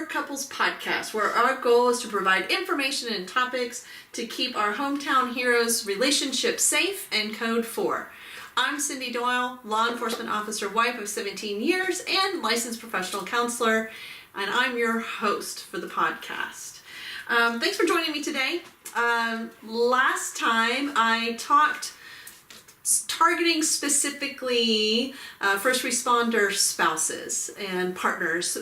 For Couples podcast, where our goal is to provide information and topics to keep our hometown heroes' relationships safe and code 4. I'm Cindy Doyle, law enforcement officer, wife of 17 years, and licensed professional counselor, and I'm your host for the podcast. Thanks for joining me today. Last time I talked targeting specifically first responder spouses and partners.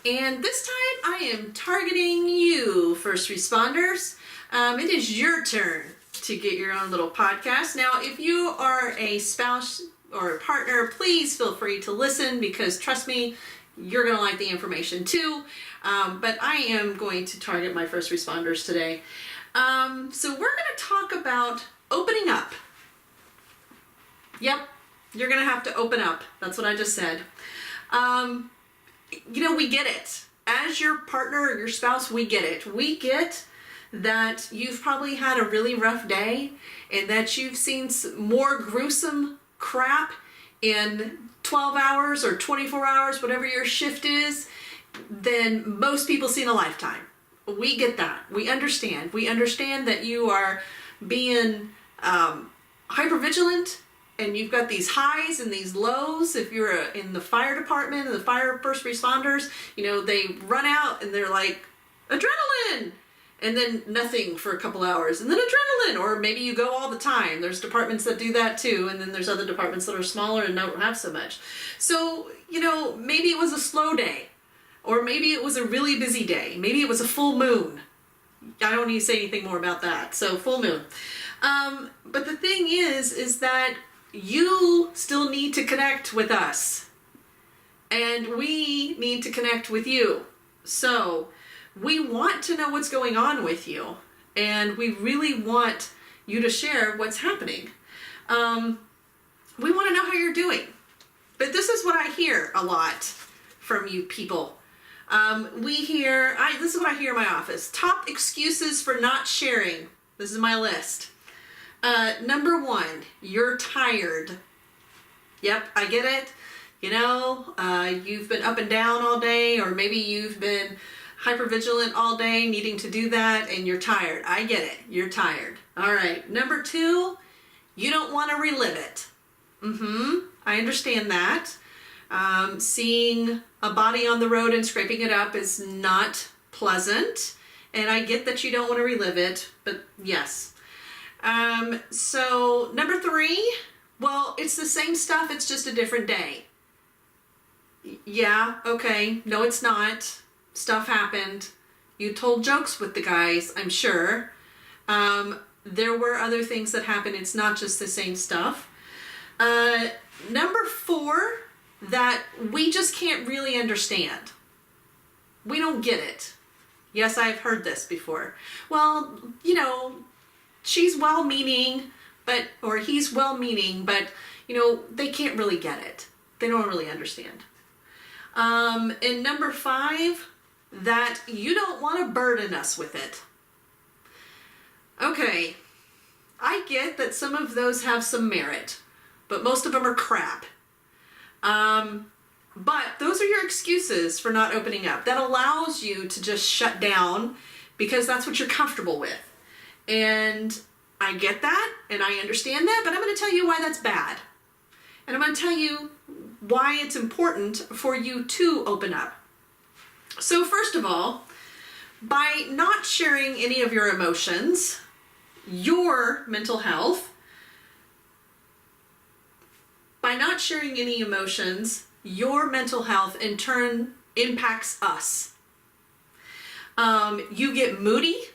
And this time I am targeting you, first responders. It is your turn to get your own little podcast. Now, if you are a spouse or a partner, please feel free to listen because trust me, you're going to like the information too. But I am going to target my first responders today. So we're going to talk about opening up. Yep, you're going to have to open up. That's what I just said. We get it. As your partner or your spouse, we get it. We get that you've probably had a really rough day and that you've seen more gruesome crap in 12 hours or 24 hours, whatever your shift is, than most people see in a lifetime. We get that. We understand. We understand that you are being hypervigilant. And you've got these highs and these lows. If you're in the fire department and the fire first responders, they run out and they're like, adrenaline! And then nothing for a couple hours. And then adrenaline! Or maybe you go all the time. There's departments that do that too. And then there's other departments that are smaller and don't have so much. So, maybe it was a slow day. Or maybe it was a really busy day. Maybe it was a full moon. I don't need to say anything more about that. So, full moon. But the thing is that you still need to connect with us. And we need to connect with you. So we want to know what's going on with you. And we really want you to share what's happening. We want to know how you're doing. But this is what I hear a lot from you people. This is what I hear in my office. Top excuses for not sharing. This is my list. Number 1, you're tired. Yep, I get it. You've been up and down all day, or maybe you've been hypervigilant all day, needing to do that, and you're tired. I get it. You're tired. All right. Number 2, you don't want to relive it. I understand that. Seeing a body on the road and scraping it up is not pleasant, and I get that you don't want to relive it, but yes. So number 3, well, it's the same stuff. It's just a different day. Yeah. Okay. No, it's not. Stuff happened. You told jokes with the guys, I'm sure. There were other things that happened. It's not just the same stuff. Number 4, that we just can't really understand. We don't get it. Yes, I've heard this before. Well, she's well-meaning, or he's well-meaning, but, they can't really get it. They don't really understand. And number 5, that you don't want to burden us with it. Okay, I get that some of those have some merit, but most of them are crap. But those are your excuses for not opening up. That allows you to just shut down because that's what you're comfortable with. And I get that, and I understand that, but I'm going to tell you why that's bad. And I'm going to tell you why it's important for you to open up. So first of all, by not sharing any of your emotions, your mental health, by not sharing any emotions, your mental health in turn impacts us. You get moody.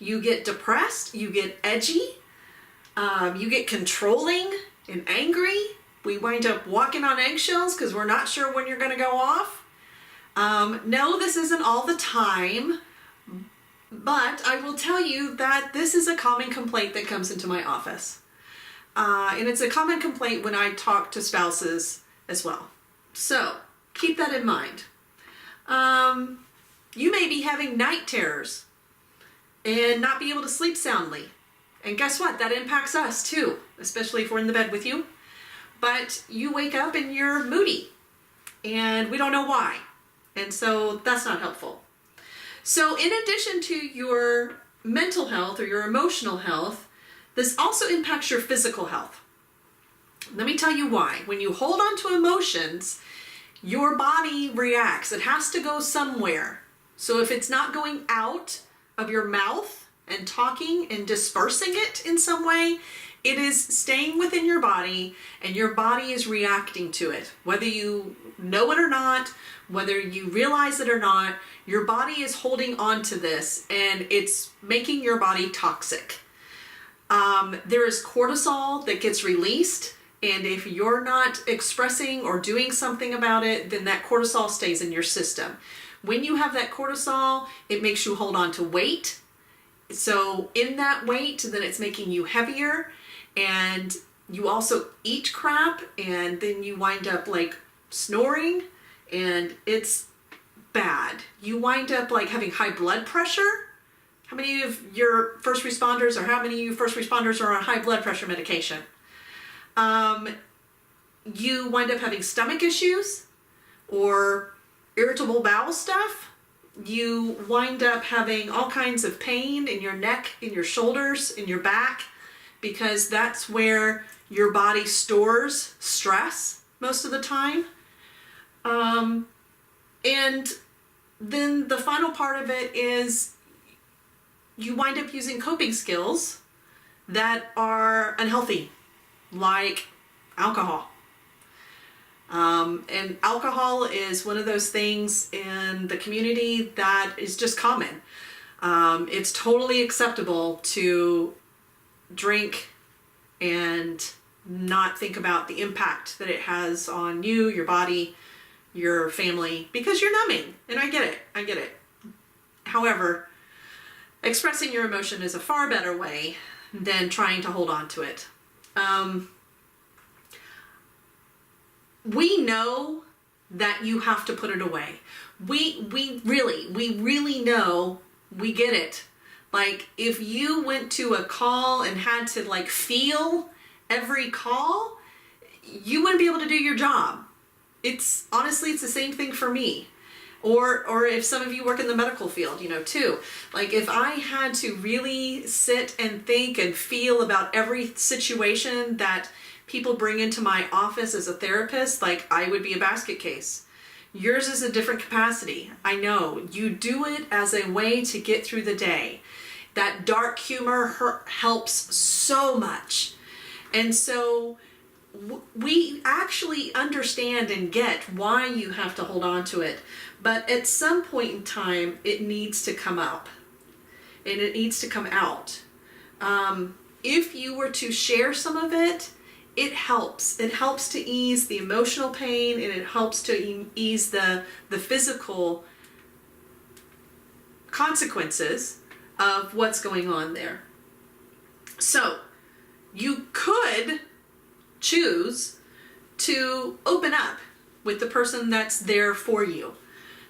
You get depressed, you get edgy, you get controlling and angry. We wind up walking on eggshells because we're not sure when you're going to go off. No, this isn't all the time, but I will tell you that this is a common complaint that comes into my office. And it's a common complaint when I talk to spouses as well. So keep that in mind. You may be having night terrors and not be able to sleep soundly. And guess what? That impacts us too, especially if we're in the bed with you. But you wake up and you're moody and we don't know why. And so that's not helpful. So in addition to your mental health or your emotional health, this also impacts your physical health. Let me tell you why. When you hold on to emotions, your body reacts. It has to go somewhere. So if it's not going out of your mouth and talking and dispersing it in some way, it is staying within your body, and your body is reacting to it. Whether you know it or not, whether you realize it or not, your body is holding on to this, and it's making your body toxic. There is cortisol that gets released, and if you're not expressing or doing something about it, then that cortisol stays in your system. When you have that cortisol, it makes you hold on to weight. So in that weight, then it's making you heavier, and you also eat crap, and then you wind up like snoring, and it's bad. You wind up like having high blood pressure. How many of your first responders, or how many of you first responders are on high blood pressure medication? You wind up having stomach issues or irritable bowel stuff. You wind up having all kinds of pain in your neck, in your shoulders, in your back, because that's where your body stores stress most of the time. And then the final part of it is you wind up using coping skills that are unhealthy, like alcohol. And alcohol is one of those things in the community that is just common. It's totally acceptable to drink and not think about the impact that it has on you, your body, your family, because you're numbing. And I get it. However, expressing your emotion is a far better way than trying to hold on to it. We know that you have to put it away. We really know, we get it. Like, if you went to a call and had to like feel every call, you wouldn't be able to do your job. It's honestly the same thing for me. Or if some of you work in the medical field, too. Like, if I had to really sit and think and feel about every situation that people bring into my office as a therapist, like, I would be a basket case. Yours is a different capacity. I know. You do it as a way to get through the day. That dark humor helps so much. And so we actually understand and get why you have to hold on to it. But at some point in time, it needs to come up. And it needs to come out. If you were to share some of it, it helps. It helps to ease the emotional pain, and it helps to ease the physical consequences of what's going on there. So you could choose to open up with the person that's there for you,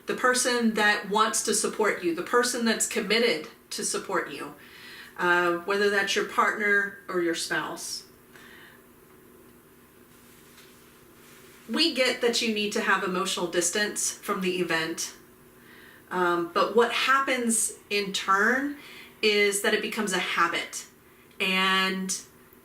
the person that wants to support you, the person that's committed to support you, whether that's your partner or your spouse. We get that you need to have emotional distance from the event. But what happens in turn is that it becomes a habit, and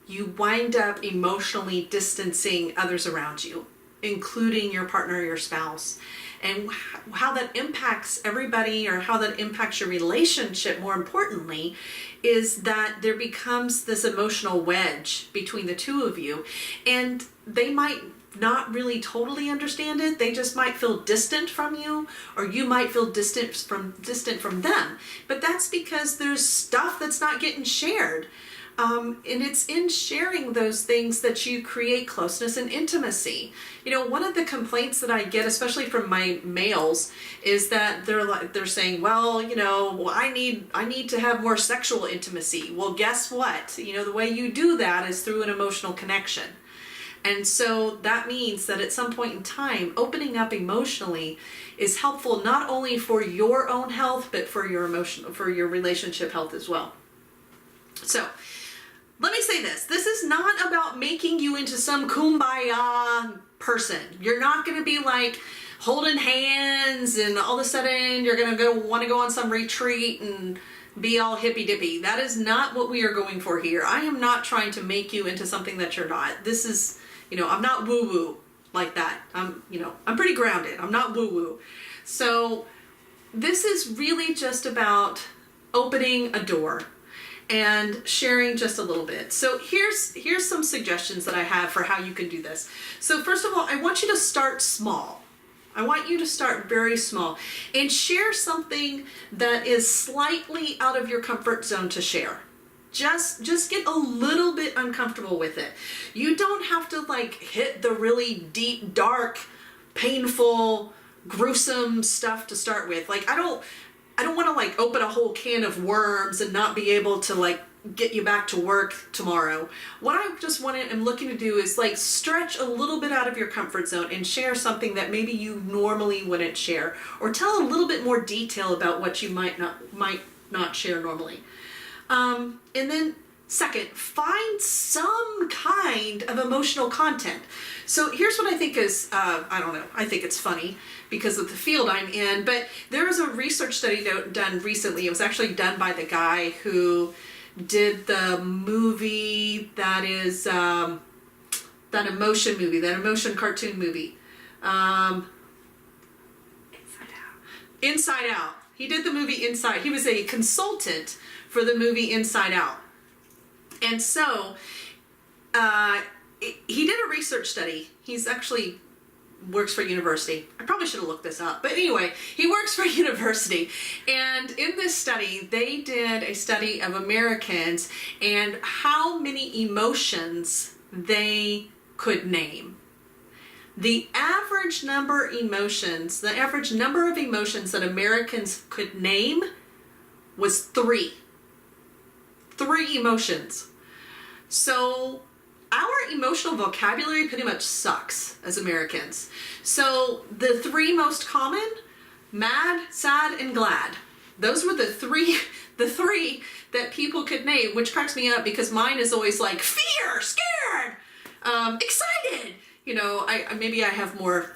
you wind up emotionally distancing others around you, including your partner or your spouse. And how that impacts everybody, or how that impacts your relationship, more importantly, is that there becomes this emotional wedge between the two of you, and they might not really totally understand it. They just might feel distant from you, or you might feel distant from them. But that's because there's stuff that's not getting shared. And it's in sharing those things that you create closeness and intimacy. One of the complaints that I get, especially from my males, is that they're saying, well, I need to have more sexual intimacy. Well, guess what? The way you do that is through an emotional connection. And so that means that at some point in time, opening up emotionally is helpful not only for your own health, but for your relationship health as well. So let me say this. This is not about making you into some kumbaya person. You're not going to be like, holding hands and all of a sudden you're going to want to go on some retreat and be all hippy dippy. That is not what we are going for here. I am not trying to make you into something that you're not. This is, I'm not woo woo like that. I'm pretty grounded. I'm not woo woo. So this is really just about opening a door and sharing just a little bit. So here's some suggestions that I have for how you can do this. So first of all, I want you to start small. I want you to start very small and share something that is slightly out of your comfort zone to share. Just get a little bit uncomfortable with it. You don't have to like hit the really deep, dark, painful, gruesome stuff to start with. Like I don't want to like open a whole can of worms and not be able to like get you back to work tomorrow. What I just am looking to do is like stretch a little bit out of your comfort zone and share something that maybe you normally wouldn't share, or tell a little bit more detail about what you might not share normally. And then second, find some kind of emotional content. So here's what I think is, I think it's funny because of the field I'm in, but there was a research study done recently. It was actually done by the guy who did the movie that is, that emotion cartoon movie. Inside Out. He did the movie Inside. He was a consultant for the movie Inside Out. And so, he did a research study. He's actually works for a university. I probably should have looked this up. But anyway, he works for a university. And in this study, they did a study of Americans and how many emotions they could name. The average number of emotions that Americans could name was 3. 3 emotions. So our emotional vocabulary pretty much sucks as Americans. So the 3 most common, mad, sad, and glad. Those were the three that people could name, which cracks me up because mine is always like fear, scared, excited. Maybe I have more.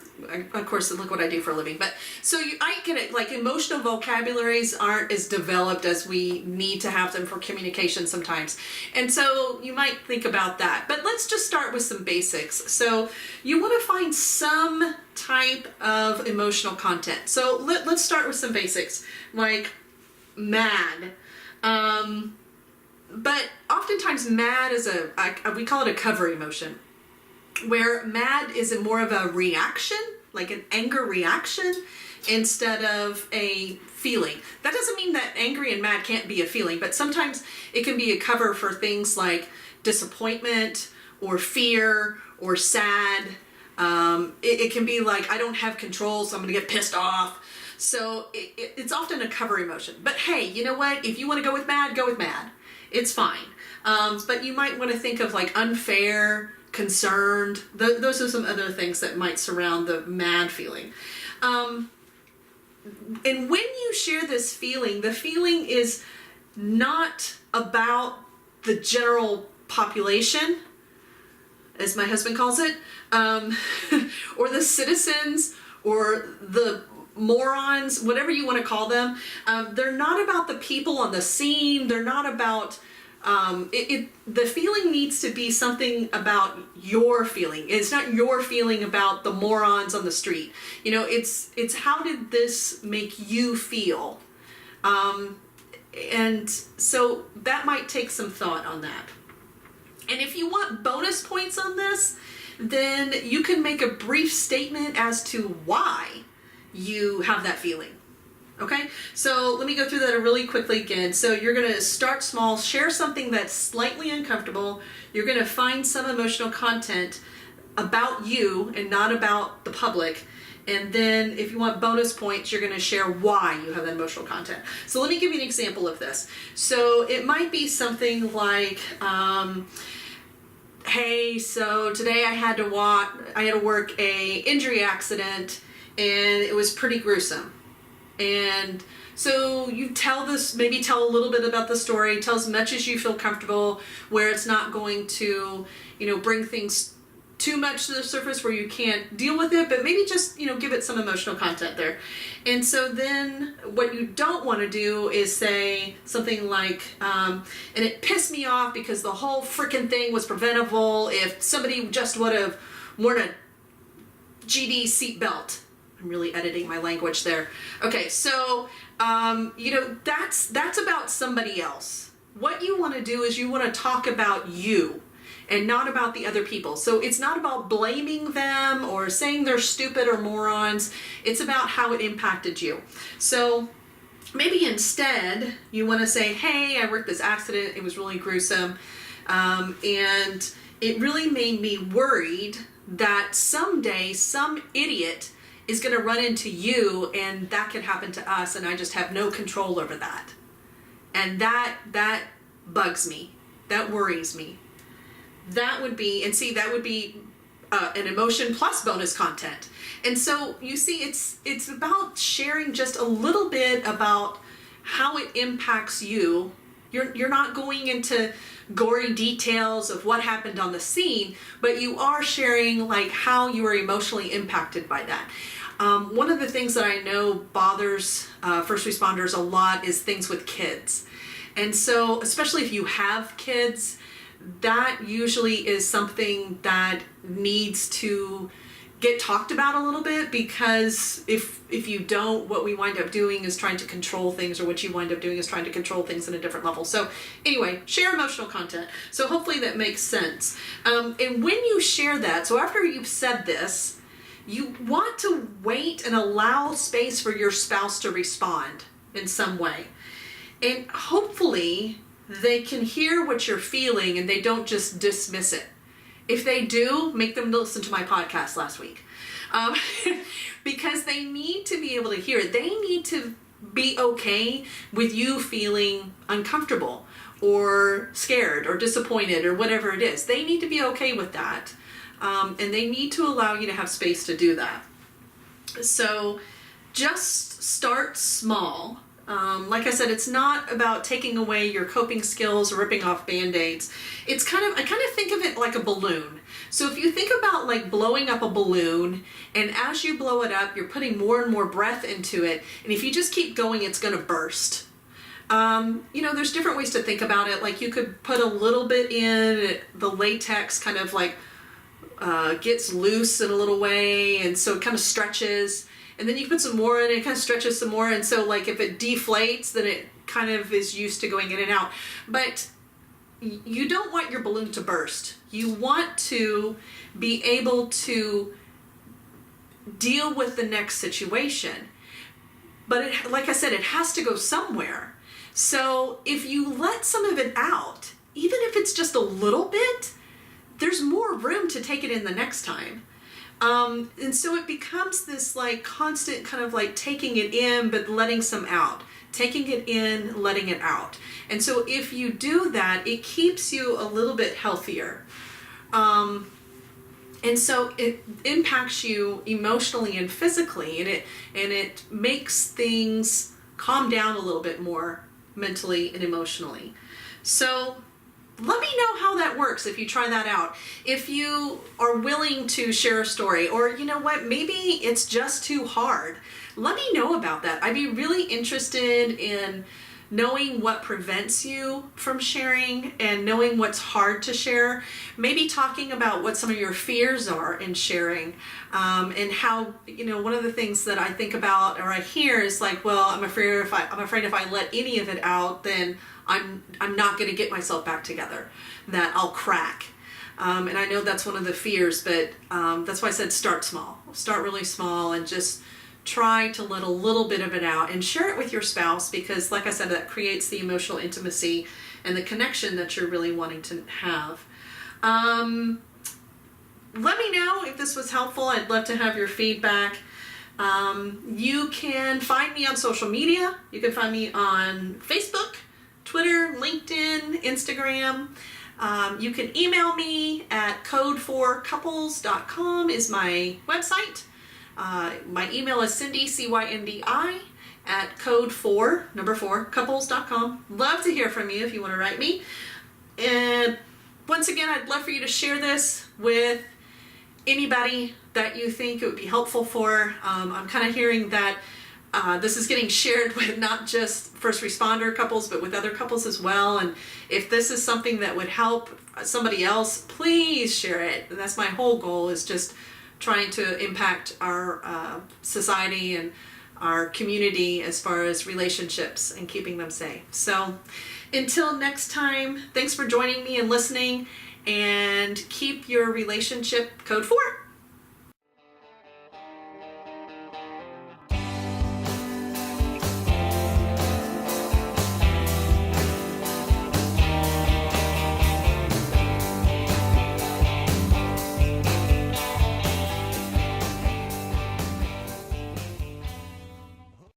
Of course, look what I do for a living. But so I get it. Like emotional vocabularies aren't as developed as we need to have them for communication sometimes. And so you might think about that. But let's just start with some basics. So you want to find some type of emotional content. So let's start with some basics, like mad. But oftentimes mad is we call it a cover emotion, where mad is more of a reaction, like an anger reaction, instead of a feeling. That doesn't mean that angry and mad can't be a feeling, but sometimes it can be a cover for things like disappointment or fear or sad. It can be like, I don't have control, so I'm going to get pissed off. So it's often a cover emotion. But hey, you know what? If you want to go with mad, go with mad. It's fine. But you might want to think of like unfair, concerned. Those are some other things that might surround the mad feeling. And when you share this feeling, the feeling is not about the general population, as my husband calls it, or the citizens, or the morons, whatever you want to call them. They're not about the people on the scene. They're not about the feeling needs to be something about your feeling. It's not your feeling about the morons on the street. It's how did this make you feel? And so that might take some thought on that. And if you want bonus points on this, then you can make a brief statement as to why you have that feeling. Okay, so let me go through that really quickly again. So you're going to start small, share something that's slightly uncomfortable. You're going to find some emotional content about you and not about the public. And then if you want bonus points, you're going to share why you have that emotional content. So let me give you an example of this. So it might be something like, hey, so today I had to work a injury accident and it was pretty gruesome. And so you tell a little bit about the story, tell as much as you feel comfortable, where it's not going to, bring things too much to the surface where you can't deal with it, but maybe just, give it some emotional content there. And so then what you don't want to do is say something like, and it pissed me off because the whole freaking thing was preventable if somebody just would have worn a GD seatbelt. I'm really editing my language there. Okay, so, that's about somebody else. What you want to do is you want to talk about you and not about the other people. So it's not about blaming them or saying they're stupid or morons. It's about how it impacted you. So maybe instead you want to say, hey, I worked this accident. It was really gruesome. And it really made me worried that someday some idiot is going to run into you and that could happen to us. And I just have no control over that. And that bugs me. That worries me. That would be an emotion plus bonus content. And so you see, it's about sharing just a little bit about how it impacts you. You're not going into gory details of what happened on the scene, but you are sharing like how you are emotionally impacted by that. One of the things that I know bothers first responders a lot is things with kids. And so, especially if you have kids, that usually is something that needs to get talked about a little bit, because if you don't, what we wind up doing is trying to control things, or what you wind up doing is trying to control things in a different level. So anyway, share emotional content. So hopefully that makes sense. And when you share that, so after you've said this, you want to wait and allow space for your spouse to respond in some way. And hopefully they can hear what you're feeling and they don't just dismiss it. If they do, make them listen to my podcast last week. Because they need to be able to hear it. They need to be okay with you feeling uncomfortable or scared or disappointed or whatever it is. They need to be okay with that. And they need to allow you to have space to do that. So just start small. Like I said, it's not about taking away your coping skills or ripping off Band-Aids. I kind of think of it like a balloon. So if you think about like blowing up a balloon, and as you blow it up, you're putting more and more breath into it. And if you just keep going, it's going to burst. There's different ways to think about it. Like you could put a little bit in, the latex kind of like gets loose in a little way, and so it kind of stretches. And then you put some more in, it kind of stretches some more. And so like if it deflates, then it kind of is used to going in and out. But you don't want your balloon to burst. You want to be able to deal with the next situation. But like I said, it has to go somewhere. So if you let some of it out, even if it's just a little bit, there's more room to take it in the next time. And so it becomes this like constant kind of like taking it in, but letting some out, taking it in, letting it out. And so if you do that, it keeps you a little bit healthier. And so it impacts you emotionally and physically, and it makes things calm down a little bit more mentally and emotionally. So let me know how that works if you try that out. If you are willing to share a story, or you know what, maybe it's just too hard, let me know about that. I'd be really interested in knowing what prevents you from sharing and knowing what's hard to share. Maybe talking about what some of your fears are in sharing, and how, one of the things that I think about or I hear is like, well, I'm afraid if I let any of it out, then I'm not going to get myself back together, that I'll crack. And I know that's one of the fears, but that's why I said start small. Start really small and just try to let a little bit of it out and share it with your spouse, because like I said, that creates the emotional intimacy and the connection that you're really wanting to have. Let me know if this was helpful. I'd love to have your feedback. You can find me on social media. You can find me on Facebook, Twitter, LinkedIn, Instagram. You can email me at code4couples.com is my website. My email is Cindy, CYNDI, at code4couples.com. Love to hear from you if you want to write me. And once again, I'd love for you to share this with anybody that you think it would be helpful for. I'm kind of hearing that this is getting shared with not just first responder couples, but with other couples as well. And if this is something that would help somebody else, please share it. And that's my whole goal, is just trying to impact our society and our community as far as relationships and keeping them safe. So until next time, thanks for joining me and listening, and keep your relationship code 4.